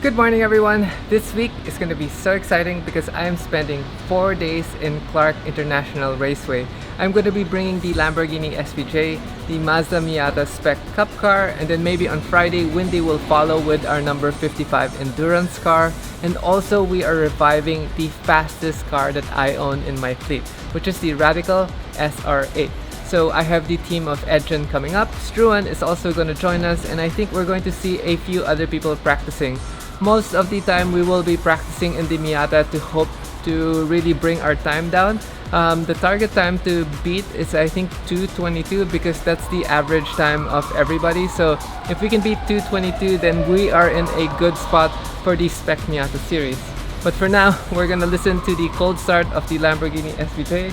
Good morning everyone! This week is going to be so exciting because I am spending 4 days in Clark International Raceway. I'm going to be bringing the Lamborghini SVJ, the Mazda Miata Spec Cup car, and then maybe on Friday Windy will follow with our number 55 endurance car. And also we are reviving the fastest car that I own in my fleet, which is the Radical SR8. So I have the team of Edgen coming up, Struan is also going to join us, and I think we're going to see a few other people practicing. Most of the time we will be practicing in the Miata to hope to really bring our time down. The target time to beat is I think 2:22 because that's the average time of everybody. So if we can beat 2:22, then we are in a good spot for the Spec Miata series. But for now, we're gonna listen to the cold start of the Lamborghini SVJ.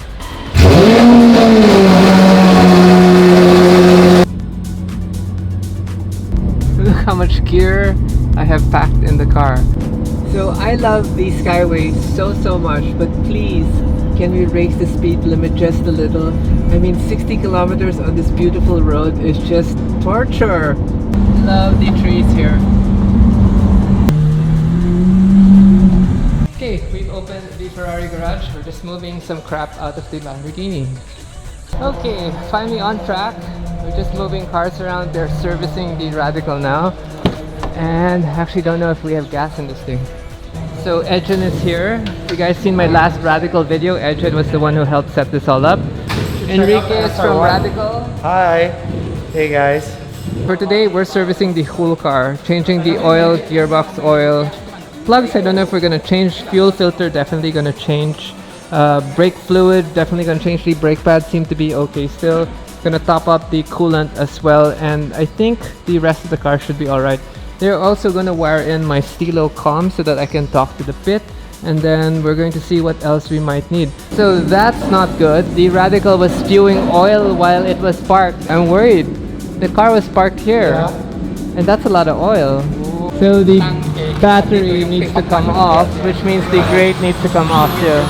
Look how much gear I have packed in the car. So I love the Skyway so much, but please, can we raise the speed limit just a little? I mean, 60 kilometers on this beautiful road is just torture. Love the trees here. Okay, we've opened the Ferrari garage. We're just moving some crap out of the Lamborghini. Okay, finally on track. We're just moving cars around. They're servicing the Radical now. And I actually don't know if we have gas in this thing. So Edgen is here. You guys seen my last Radical video? Edgen was the one who helped set this all up. Enrique is from Radical. Hi. Hey guys. For today, we're servicing the whole car, changing the oil, gearbox oil. Plugs, I don't know if we're gonna change. Fuel filter, definitely gonna change. Brake fluid, definitely gonna change. The brake pads seem to be okay still. Gonna top up the coolant as well, and I think the rest of the car should be alright. They're also gonna wire in my Stilo comm so that I can talk to the pit, and then we're going to see what else we might need. So that's not good. The Radical was spewing oil while it was parked. I'm worried. The car was parked here, and that's a lot of oil. So the battery needs to come off, which means the grate needs to come off too.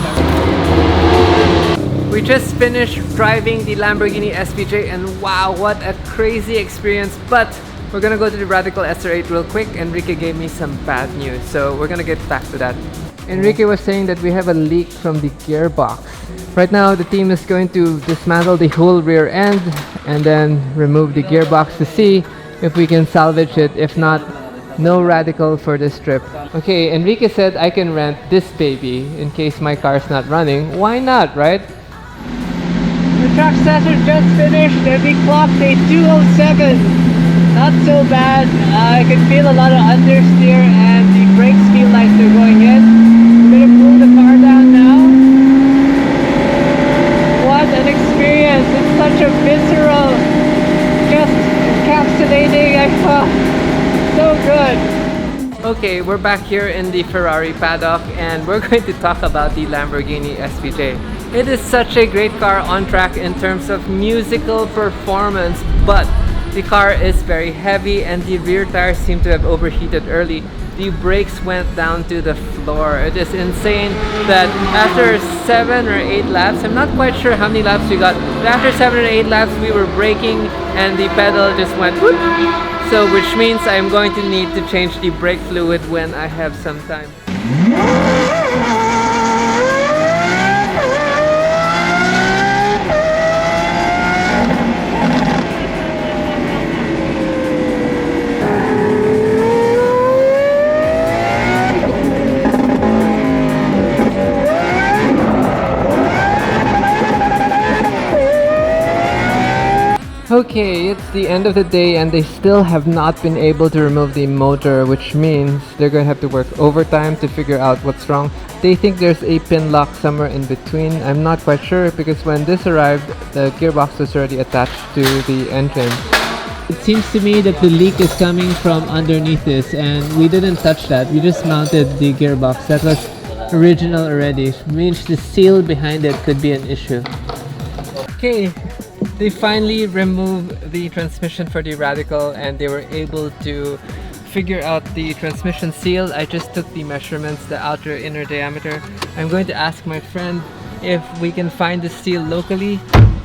We just finished driving the Lamborghini SVJ, and wow, what a crazy experience. But we're gonna go to the Radical SR8 real quick. Enrique gave me some bad news, so we're gonna get back to that. Enrique was saying that we have a leak from the gearbox. Right now the team is going to dismantle the whole rear end and then remove the gearbox to see if we can salvage it. If not, no Radical for this trip. Okay, Enrique said I can rent this baby in case my car's not running. Why not, right? The track sensor just finished and we clocked a 207. Not so bad. I can feel a lot of understeer and the brakes feel like they're going in. I'm gonna pull the car down now. What an experience! It's such a visceral, just encapsulating. I felt so good. Okay, we're back here in the Ferrari paddock and we're going to talk about the Lamborghini SVJ. It is such a great car on track in terms of musical performance, but the car is very heavy and the rear tires seem to have overheated early. The brakes went down to the floor. It is insane that after 7 or 8 laps, I'm not quite sure how many laps we got, but after 7 or 8 laps we were braking and the pedal just went whoop. So which means I'm going to need to change the brake fluid when I have some time. Okay, it's the end of the day and they still have not been able to remove the motor, which means they're going to have to work overtime to figure out what's wrong. They think there's a pin lock somewhere in between. I'm not quite sure because when this arrived, the gearbox was already attached to the engine. It seems to me that the leak is coming from underneath this and we didn't touch that. We just mounted the gearbox. That was original already, which means the seal behind it could be an issue. Okay. They finally removed the transmission for the Radical and they were able to figure out the transmission seal. I just took the measurements, the outer inner diameter. I'm going to ask my friend if we can find the seal locally.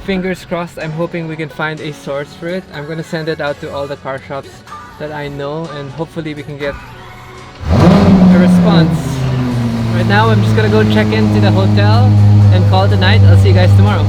Fingers crossed, I'm hoping we can find a source for it. I'm going to send it out to all the car shops that I know and hopefully we can get response. Right now I'm just gonna go check into the hotel and call it a night. I'll see you guys tomorrow.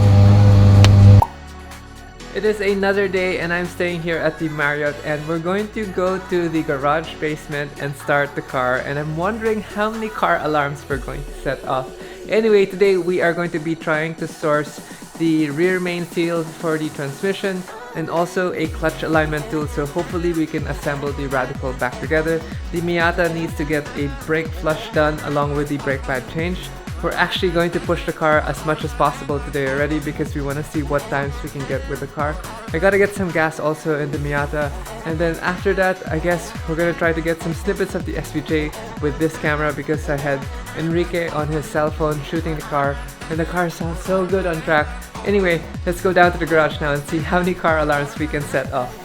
It is another day and I'm staying here at the Marriott, and we're going to go to the garage basement and start the car, and I'm wondering how many car alarms we're going to set off. Anyway, today we are going to be trying to source the rear main seal for the transmission and also a clutch alignment tool, so hopefully we can assemble the radical back together. The Miata needs to get a brake flush done along with the brake pad change. We're actually going to push the car as much as possible today already because we want to see what times we can get with the car. I gotta get some gas also in the Miata, and then after that I guess we're gonna try to get some snippets of the SVJ with this camera because I had Enrique on his cell phone shooting the car and the car sounds so good on track. Anyway, let's go down to the garage now and see how many car alarms we can set off.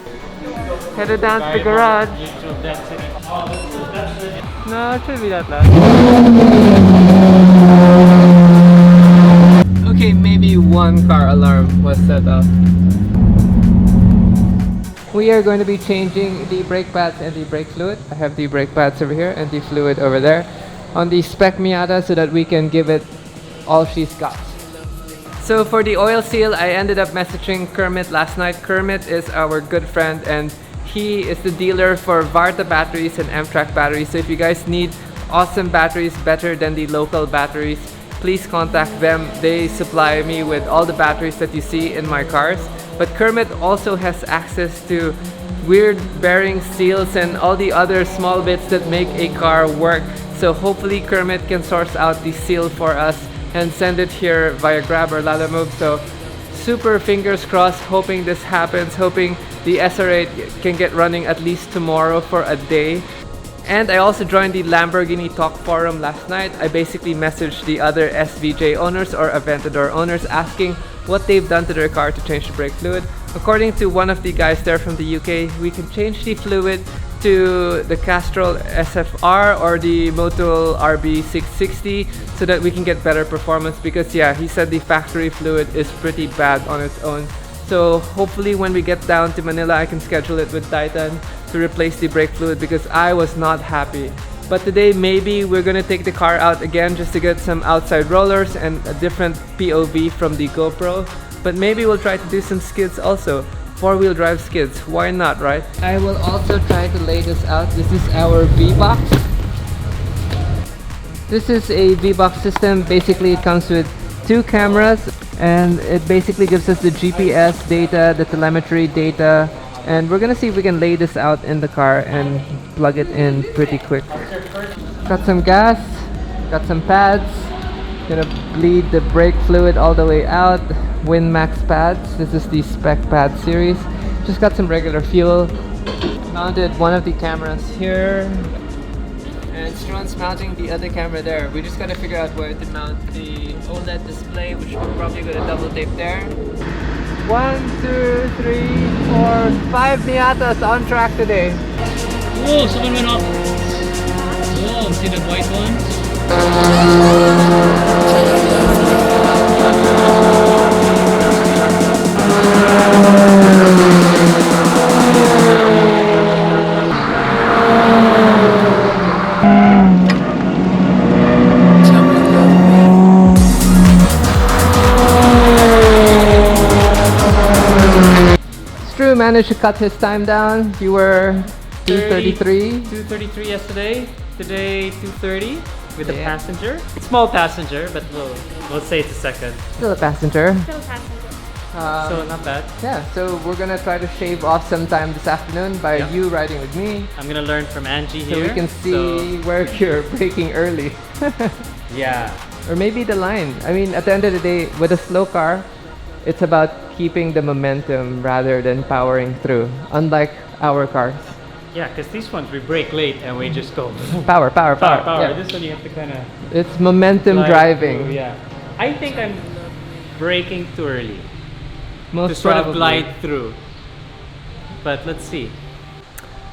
Headed down to the garage. No, it shouldn't be that loud. Okay, maybe one car alarm was set off. We are going to be changing the brake pads and the brake fluid. I have the brake pads over here and the fluid over there on the Spec Miata so that we can give it all she's got. So for the oil seal, I ended up messaging Kermit last night. Kermit is our good friend and he is the dealer for Varta batteries and Amtrak batteries. So if you guys need awesome batteries better than the local batteries, please contact them. They supply me with all the batteries that you see in my cars. But Kermit also has access to weird bearing seals and all the other small bits that make a car work. So hopefully Kermit can source out the seal for us and send it here via Grab or Lalamove. So super fingers crossed, hoping this happens, hoping the SR8 can get running at least tomorrow for a day. And I also joined the Lamborghini Talk forum last night. I basically messaged the other SVJ owners or Aventador owners asking what they've done to their car to change the brake fluid. According to one of the guys there from the UK, we can change the fluid to the Castrol SFR or the Motul RB660 so that we can get better performance, because yeah, he said the factory fluid is pretty bad on its own. So hopefully when we get down to Manila, I can schedule it with Titan to replace the brake fluid because I was not happy. But today maybe we're gonna take the car out again just to get some outside rollers and a different POV from the GoPro. But maybe we'll try to do some skids also. Four-wheel drive skids, why not, right? I will also try to lay this out. This is our V-Box. This is a V-Box system. Basically it comes with two cameras and it basically gives us the GPS data, the telemetry data, and we're gonna see if we can lay this out in the car and plug it in pretty quick. Got some gas, got some pads, gonna bleed the brake fluid all the way out. WinMax pads, this is the Spec pad series. Just got some regular fuel. Mounted one of the cameras here, and Strawn's mounting the other camera there. We just gotta figure out where to mount the OLED display, which we're probably gonna double tape there. 1, 2, 3, 4, 5 Miatas on track today. Whoa, someone went off. Whoa, see the white ones? Drew managed to cut his time down. You were 2:33. 2:33 yesterday. Today 2:30 with a passenger. Small passenger, but we'll say it's a second. Still a passenger. Still passenger. So not bad. Yeah, so we're gonna try to shave off some time this afternoon by you riding with me. I'm gonna learn from Angie So here. we can see where you're braking early. Yeah. Or maybe the line. I mean, at the end of the day, with a slow car, it's about keeping the momentum rather than powering through, unlike our cars. Yeah, because these ones we brake late and we just go Power. power. Yeah. This one you have to kind of It's momentum driving. Yeah. I think I'm braking too early Most to sort of probably. glide through. But let's see.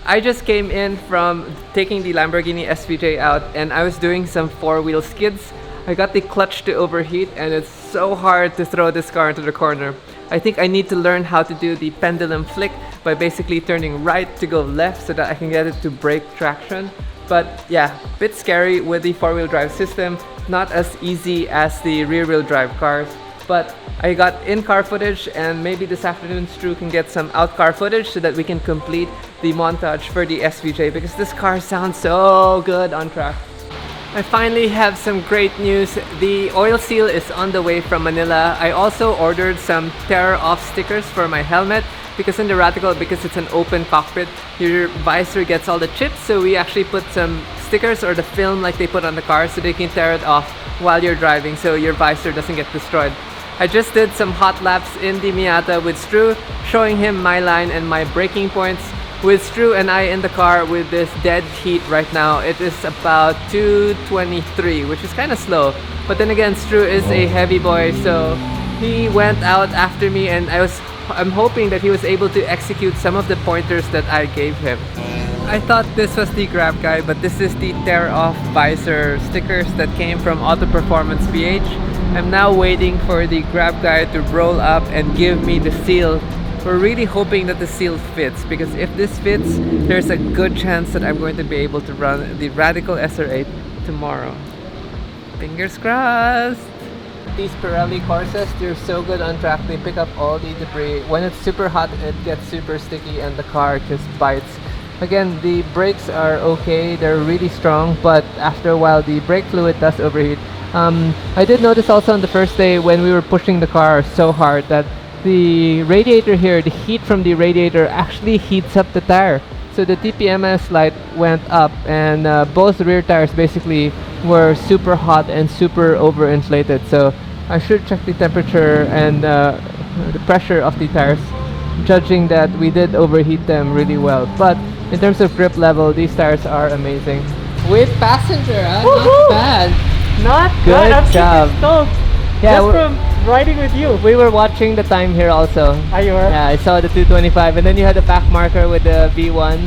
I just came in from taking the Lamborghini SVJ out and I was doing some four-wheel skids. I got the clutch to overheat and it's so hard to throw this car into the corner. I think I need to learn how to do the pendulum flick by basically turning right to go left so that I can get it to brake traction. But yeah, bit scary with the four-wheel drive system. Not as easy as the rear-wheel drive cars. But I got in-car footage, and maybe this afternoon Stu can get some out-car footage so that we can complete the montage for the SVJ, because this car sounds so good on track. I finally have some great news. The oil seal is on the way from Manila. I also ordered some tear-off stickers for my helmet, because in the Radical, because it's an open cockpit, your visor gets all the chips, so we actually put some stickers or the film like they put on the car so they can tear it off while you're driving so your visor doesn't get destroyed. I just did some hot laps in the Miata with Stu, showing him my line and my braking points. With Stu and I in the car with this dead heat right now, it is about 223, which is kind of slow. But then again, Stu is a heavy boy, so he went out after me, and I'm hoping that he was able to execute some of the pointers that I gave him. I thought this was the grab guy, but this is the tear-off visor stickers that came from Auto Performance PH. I'm now waiting for the grab guy to roll up and give me the seal. We're really hoping that the seal fits, because if this fits, there's a good chance that I'm going to be able to run the Radical SR8 tomorrow. Fingers crossed! These Pirelli courses, they're so good on track. They pick up all the debris. When it's super hot, it gets super sticky and the car just bites. Again, the brakes are okay, they're really strong, but after a while the brake fluid does overheat. I did notice also on the first day when we were pushing the car so hard that the radiator here, the heat from the radiator actually heats up the tire. So the TPMS light went up, and both rear tires basically were super hot and super overinflated. So I should check the temperature and the pressure of the tires, judging that we did overheat them really well. But in terms of grip level, these tires are amazing. With passenger, not bad. Not Good bad. I'm job. super stoked. Yeah, Just from riding with you. we were watching the time here also. Are you were? Yeah, I saw the 225, and then you had the back marker with the V1.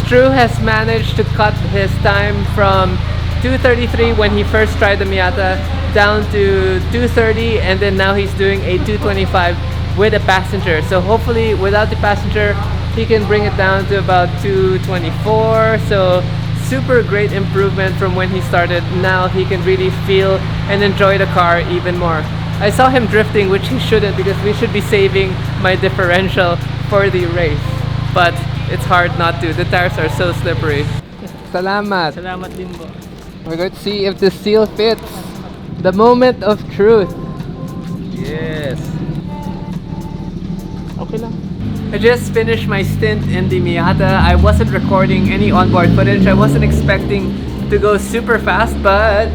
Drew has managed to cut his time from 233 when he first tried the Miata down to 230, and then now he's doing a 225 with a passenger. So hopefully without the passenger, he can bring it down to about 224. So super great improvement from when he started. Now he can really feel and enjoy the car even more. I saw him drifting, which he shouldn't, because we should be saving my differential for the race. But it's hard not to. The tires are so slippery. Salamat. Salamat din po. We're going to see if the seal fits. The moment of truth. Yes. Okay lang. I just finished my stint in the Miata. I wasn't recording any onboard footage. I wasn't expecting to go super fast, but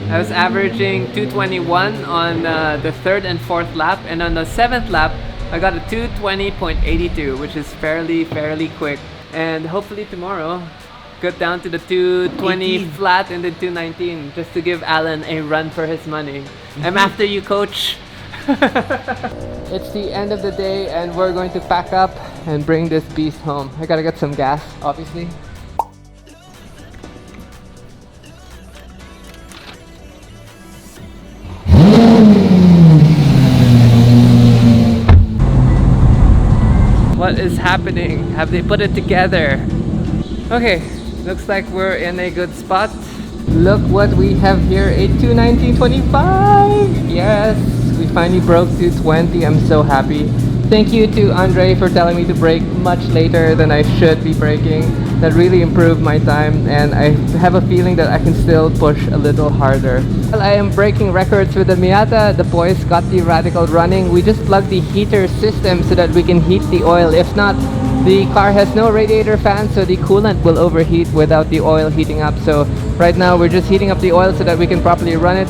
I was averaging 221 on the third and fourth lap, and on the seventh lap I got a 220.82, which is fairly quick. And hopefully tomorrow get down to the 220 flat and then 219, just to give Alan a run for his money. I'm after you, coach. It's the end of the day, and we're going to pack up and bring this beast home. I gotta get some gas, obviously. What is happening? Have they put it together? Okay, looks like we're in a good spot. Look what we have here, a 219.25! Yes! We finally broke 220. I'm so happy. Thank you to Andre for telling me to brake much later than I should be braking. That really improved my time, and I have a feeling that I can still push a little harder. Well, I am breaking records with the Miata. The boys got the Radical running. We just plugged the heater system so that we can heat the oil. If not, the car has no radiator fan, so the coolant will overheat without the oil heating up. So right now we're just heating up the oil so that we can properly run it.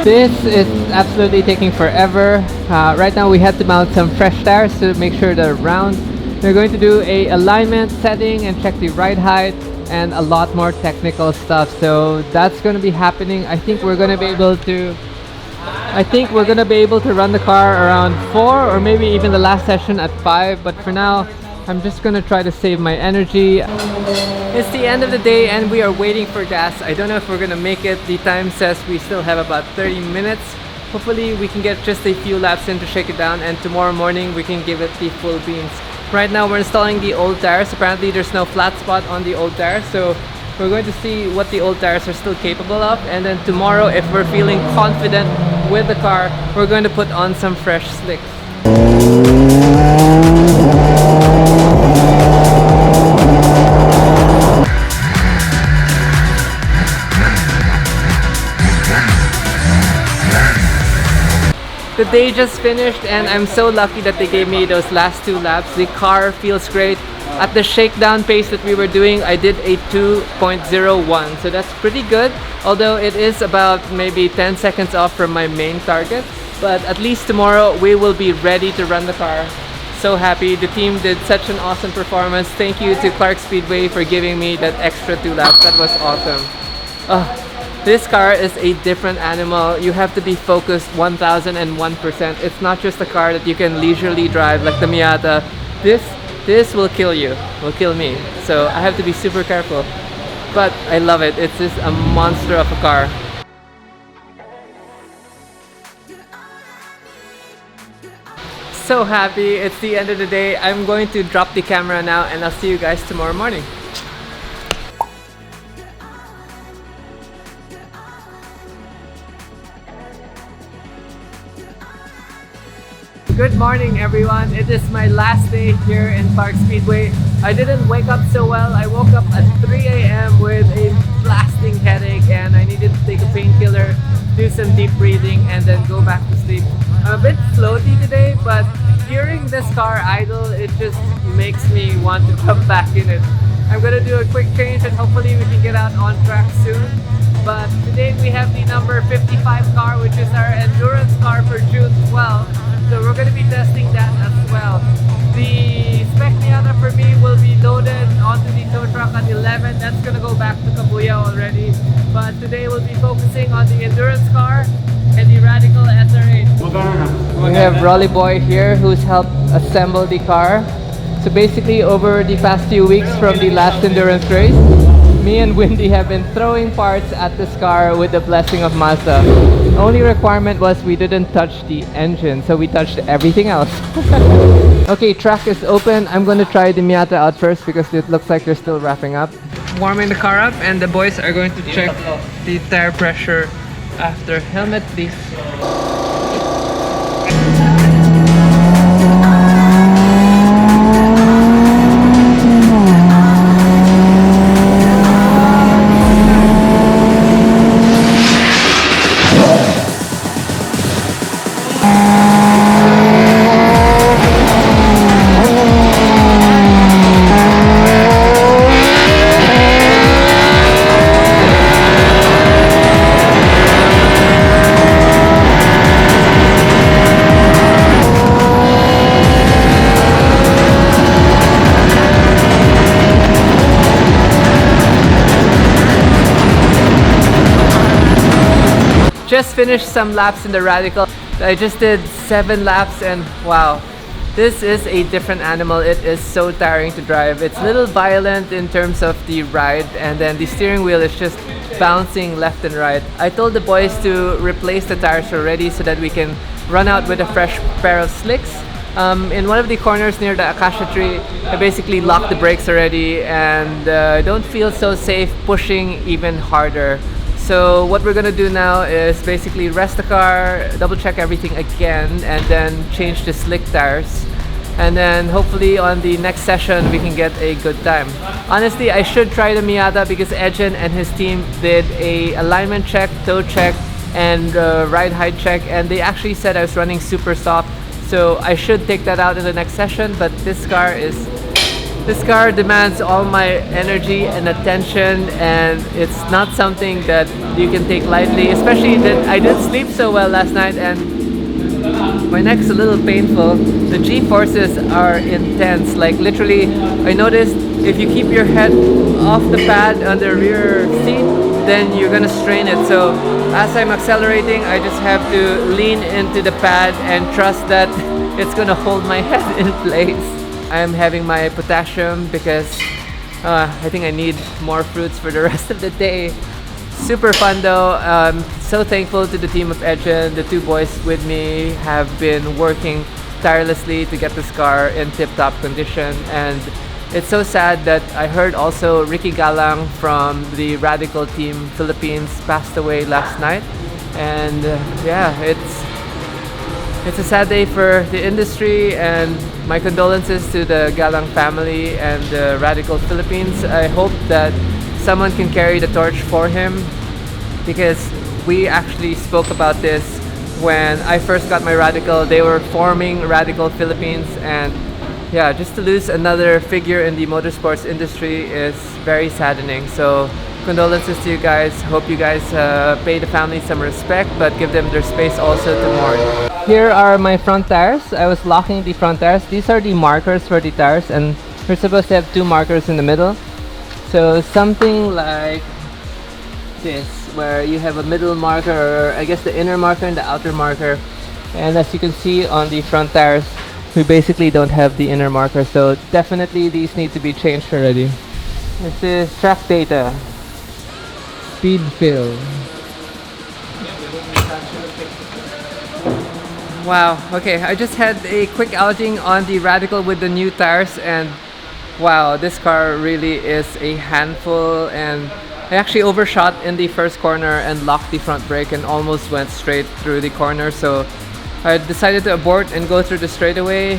This is absolutely taking forever. Right now we had to mount some fresh tires to make sure they're round. We're going to do a alignment setting and check the ride height and a lot more technical stuff. So that's going to be happening. I think we're going to be able to I think we're gonna be able to run the car around 4 or maybe even the last session at 5, but for now I'm just gonna try to save my energy. It's the end of the day and we are waiting for gas. I don't know if we're gonna make it. The time says we still have about 30 minutes. Hopefully we can get just a few laps in to shake it down, and tomorrow morning we can give it the full beans. Right now we're installing the old tires. Apparently there's no flat spot on the old tires, so we're going to see what the old tires are still capable of, and then tomorrow, if we're feeling confident with the car, we're going to put on some fresh slicks. The day just finished and I'm so lucky that they gave me those last 2 laps. The car feels great. At the shakedown pace that we were doing, I did a 2.01, so that's pretty good, although it is about maybe 10 seconds off from my main target. But at least tomorrow we will be ready to run the car. So happy. The team did such an awesome performance. Thank you to Clark Speedway for giving me that extra 2 laps. That was awesome. This car is a different animal. You have to be focused 1001%. It's not just a car that you can leisurely drive like the Miata. This will kill you, will kill me. So I have to be super careful. But I love it. It's just a monster of a car. So happy. It's the end of the day. I'm going to drop the camera now and I'll see you guys tomorrow morning. Good morning everyone. It is my last day here in Clark Speedway. I didn't wake up so well. I woke up at 3 a.m. with a blasting headache and I needed to take a painkiller, do some deep breathing and then go back to sleep. I'm a bit floaty today, but hearing this car idle, it just makes me want to come back in it. I'm gonna do a quick change and hopefully we can get out on track soon. But today we have the number 55 car, which is our endurance car for June 12. So we're going to be testing that as well. The Spec Miata for me will be loaded onto the tow truck at 11. That's going to go back to Kabuya already. But today we'll be focusing on the endurance car and the Radical SR8. We have Rolly Boy here who's helped assemble the car. So basically over the past few weeks from the last endurance race, me and Windy have been throwing parts at this car with the blessing of Mazda. The only requirement was we didn't touch the engine, so we touched everything else. Okay, track is open. I'm going to try the Miata out first because it looks like they're still wrapping up. Warming the car up and the boys are going to check the tire pressure after. Helmet please. Just finished some laps in the Radical. I just did 7 laps and wow, this is a different animal. It is so tiring to drive. It's a little violent in terms of the ride, and then the steering wheel is just bouncing left and right. I told the boys to replace the tires already so that we can run out with a fresh pair of slicks. In one of the corners near the acacia tree, I basically locked the brakes already and I don't feel so safe pushing even harder. So what we're gonna do now is basically rest the car, double check everything again, and then change the slick tires. And then hopefully on the next session we can get a good time. Honestly, I should try the Miata because Edgen and his team did a alignment check, toe check, and ride height check, and they actually said I was running super soft. So I should take that out in the next session, but this car demands all my energy and attention, and it's not something that you can take lightly, especially that I didn't sleep so well last night and my neck's a little painful. The G-forces are intense. Like literally, I noticed if you keep your head off the pad on the rear seat, then you're gonna strain it. So as I'm accelerating, I just have to lean into the pad and trust that it's gonna hold my head in place. I'm having my potassium because I think I need more fruits for the rest of the day. Super fun though. So thankful to the team of Edgen. The two boys with me have been working tirelessly to get this car in tip-top condition, and it's so sad that I heard also Ricky Galang from the Radical Team Philippines passed away last night, and yeah, it's a sad day for the industry, and my condolences to the Galang family and the Radical Philippines. I hope that someone can carry the torch for him, because we actually spoke about this when I first got my Radical. They were forming Radical Philippines, and yeah, just to lose another figure in the motorsports industry is very saddening. So condolences to you guys. Hope you guys pay the family some respect, but give them their space also to mourn. Here are my front tires. I was locking the front tires. These are the markers for the tires, and we're supposed to have two markers in the middle. So something like this, where you have a middle marker, or I guess the inner marker and the outer marker. And as you can see on the front tires, we basically don't have the inner marker, so definitely these need to be changed already. This is track data. Speed fill. Wow, okay, I just had a quick outing on the Radical with the new tires, and wow, this car really is a handful, and I actually overshot in the first corner and locked the front brake and almost went straight through the corner, so I decided to abort and go through the straightaway.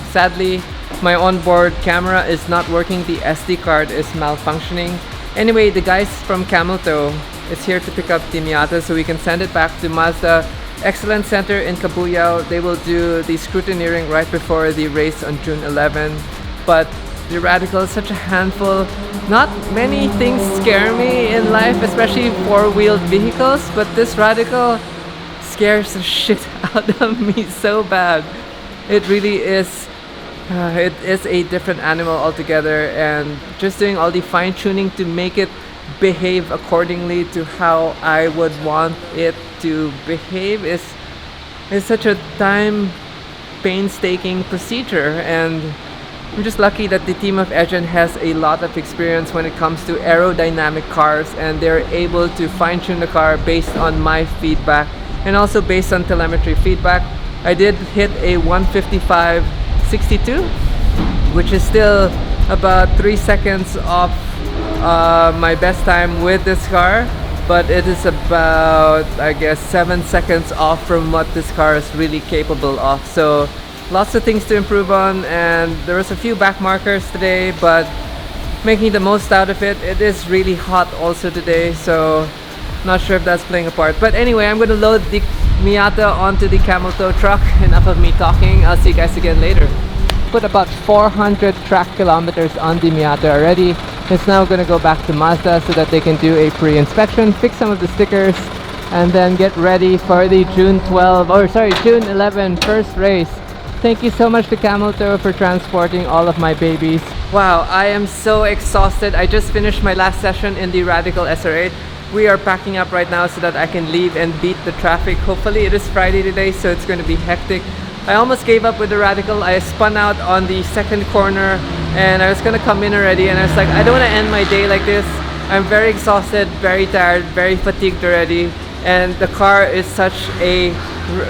Sadly, my onboard camera is not working, the SD card is malfunctioning. Anyway, the guys from Camel Toe is here to pick up the Miata so we can send it back to Mazda Excellence Center in Cabuyao. They will do the scrutineering right before the race on June 11. But the Radical is such a handful. Not many things scare me in life, especially four-wheeled vehicles, but this Radical scares the shit out of me so bad. It really is. It is a different animal altogether, and just doing all the fine-tuning to make it behave accordingly to how I would want it to behave is such a painstaking procedure, and I'm just lucky that the team of Edgen has a lot of experience when it comes to aerodynamic cars, and they're able to fine-tune the car based on my feedback and also based on telemetry feedback. I did hit a 155.62, which is still about 3 seconds off my best time with this car, but it is about, I guess, 7 seconds off from what this car is really capable of. So lots of things to improve on, and there was a few back markers today, but making the most out of it. It is really hot also today, so not sure if that's playing a part. But anyway, I'm going to load the Miata onto the Camel Toe truck. Enough of me talking. I'll see you guys again later. Put about 400 track kilometers on the Miata already. It's now going to go back to Mazda so that they can do a pre-inspection, fix some of the stickers, and then get ready for the June 11 first race. Thank you so much to Camel Toe for transporting all of my babies. Wow, I am so exhausted. I just finished my last session in the Radical SR8. We are packing up right now so that I can leave and beat the traffic. Hopefully it is Friday today, so it's going to be hectic. I almost gave up with the Radical. I spun out on the second corner and I was going to come in already, and I was like, I don't want to end my day like this. I'm very exhausted, very tired, very fatigued already, and the car is such a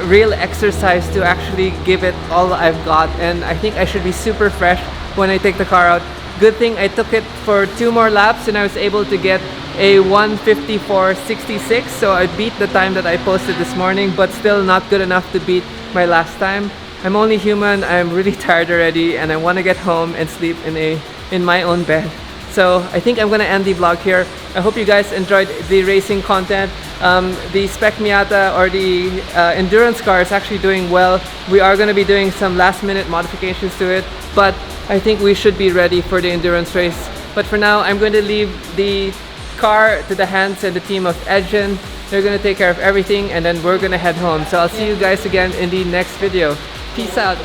real exercise to actually give it all I've got, and I think I should be super fresh when I take the car out. Good thing I took it for 2 more laps and I was able to get a 154.66, so I beat the time that I posted this morning, but still not good enough to beat my last time. I'm only human. I'm really tired already, and I want to get home and sleep in my own bed. So I think I'm gonna end the vlog here. I hope you guys enjoyed the racing content. The Spec Miata, or the endurance car, is actually doing well. We are gonna be doing some last minute modifications to it, but I think we should be ready for the endurance race. But for now, I'm going to leave the car to the hands and the team of Edgen. They're gonna take care of everything, and then we're gonna head home. So I'll see you guys again in the next video. Peace out.